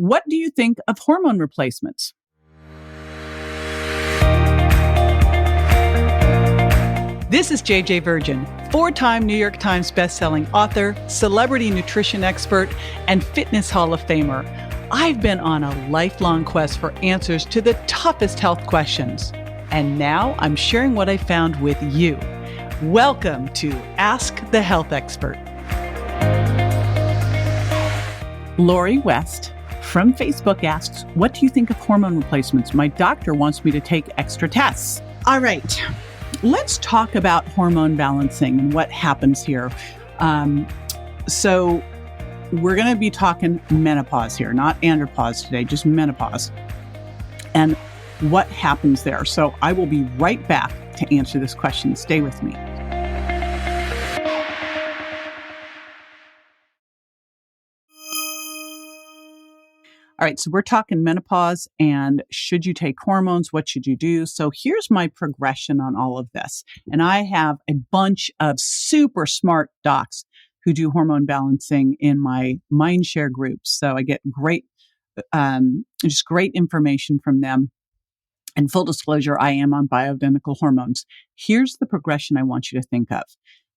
What do you think of hormone replacements? This is JJ Virgin, four-time New York Times bestselling author, celebrity nutrition expert, and fitness Hall of Famer. I've been on a lifelong quest for answers to the toughest health questions. And now I'm sharing what I found with you. Welcome to Ask the Health Expert. Lori West from Facebook asks, what do you think of hormone replacements? My doctor wants me to take extra tests. All right. Let's talk about hormone balancing and what happens here. So we're going to be talking menopause here, not andropause today, just menopause and what happens there. So I will be right back to answer this question. Stay with me. All right, so we're talking menopause and should you take hormones? What should you do? So here's my progression on all of this. And I have a bunch of super smart docs who do hormone balancing in my Mindshare groups. So I get great, just great information from them. And full disclosure, I am on bioidentical hormones. Here's the progression I want you to think of.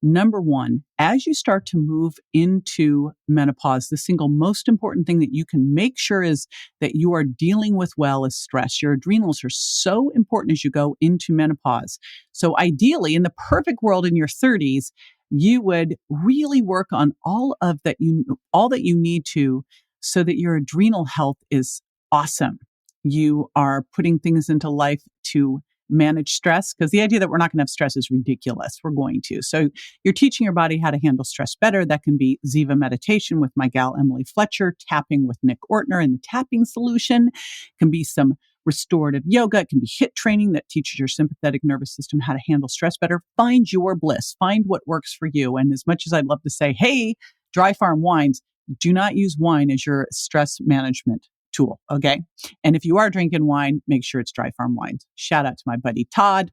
Number one, as you start to move into menopause, the single most important thing that you can make sure is that you are dealing with well is stress. Your adrenals are so important as you go into menopause. So ideally, in the perfect world in your 30s, you would really work on all that you need to so that your adrenal health is awesome. You are putting things into life to manage stress, because the idea that we're not going to have stress is ridiculous. We're going to. So you're teaching your body how to handle stress better. That can be Ziva meditation with my gal Emily Fletcher, tapping with Nick Ortner and the tapping solution. It can be some restorative yoga. It can be HIIT training that teaches your sympathetic nervous system how to handle stress better. Find your bliss. Find what works for you. And as much as I'd love to say, hey, Dry Farm Wines, do not use wine as your stress management tool. Okay. And if you are drinking wine, make sure it's Dry Farm Wines. Shout out to my buddy Todd.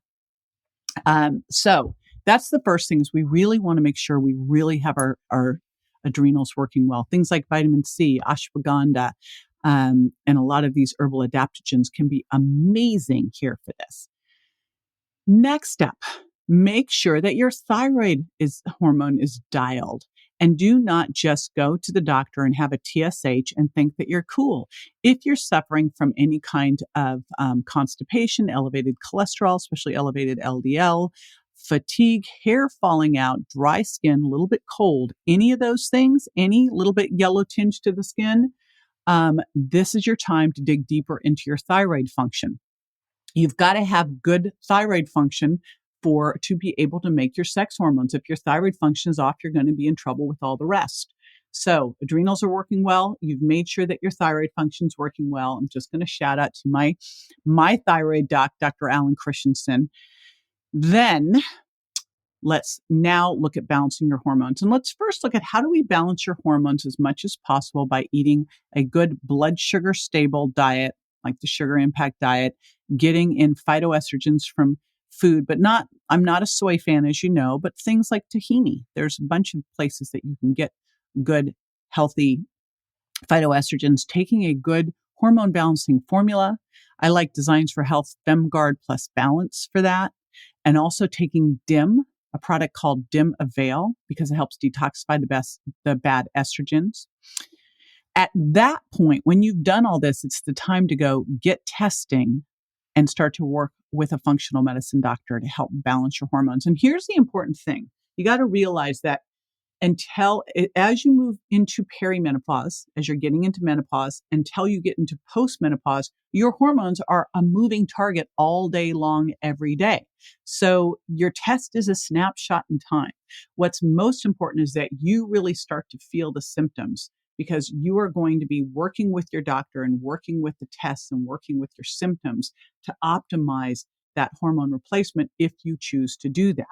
So that's the first thing, is we really want to make sure we really have our adrenals working well. Things like vitamin C, ashwagandha, and a lot of these herbal adaptogens can be amazing here for this. Next up, make sure that your thyroid hormone is dialed. And do not just go to the doctor and have a TSH and think that you're cool. If you're suffering from any kind of constipation, elevated cholesterol, especially elevated LDL, fatigue, hair falling out, dry skin, a little bit cold, any of those things, any little bit yellow tinge to the skin, this is your time to dig deeper into your thyroid function. You've got to have good thyroid function to be able to make your sex hormones. If your thyroid function is off, you're going to be in trouble with all the rest. So adrenals are working well. You've made sure that your thyroid function is working well. I'm just going to shout out to my thyroid doc, Dr. Alan Christensen. Then let's now look at balancing your hormones. And let's first look at how do we balance your hormones as much as possible by eating a good blood sugar stable diet, like the Sugar Impact Diet, getting in phytoestrogens from food, but I'm not a soy fan, as you know, but things like tahini. There's a bunch of places that you can get good, healthy phytoestrogens, taking a good hormone balancing formula. I like Designs for Health FemGuard Plus Balance for that. And also taking DIM, a product called DIM Avail, because it helps detoxify the bad estrogens. At that point, when you've done all this, it's the time to go get testing and start to work with a functional medicine doctor to help balance your hormones. And here's the important thing. You got to realize that as you move into perimenopause, as you're getting into menopause, until you get into postmenopause, your hormones are a moving target all day long, every day. So your test is a snapshot in time. What's most important is that you really start to feel the symptoms, because you are going to be working with your doctor and working with the tests and working with your symptoms to optimize that hormone replacement if you choose to do that.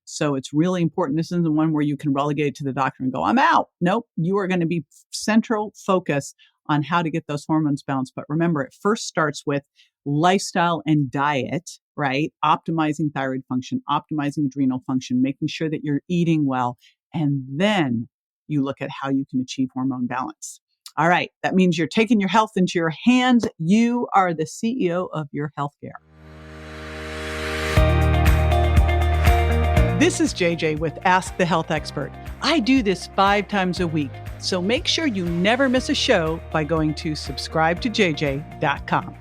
So it's really important. This isn't one where you can relegate to the doctor and go, I'm out. Nope. You are going to be central focus on how to get those hormones balanced. But remember, it first starts with lifestyle and diet, right? Optimizing thyroid function, optimizing adrenal function, making sure that you're eating well. And then you look at how you can achieve hormone balance. All right. That means you're taking your health into your hands. You are the CEO of your healthcare. This is JJ with Ask the Health Expert. I do this 5 times a week, so make sure you never miss a show by going to subscribetojj.com.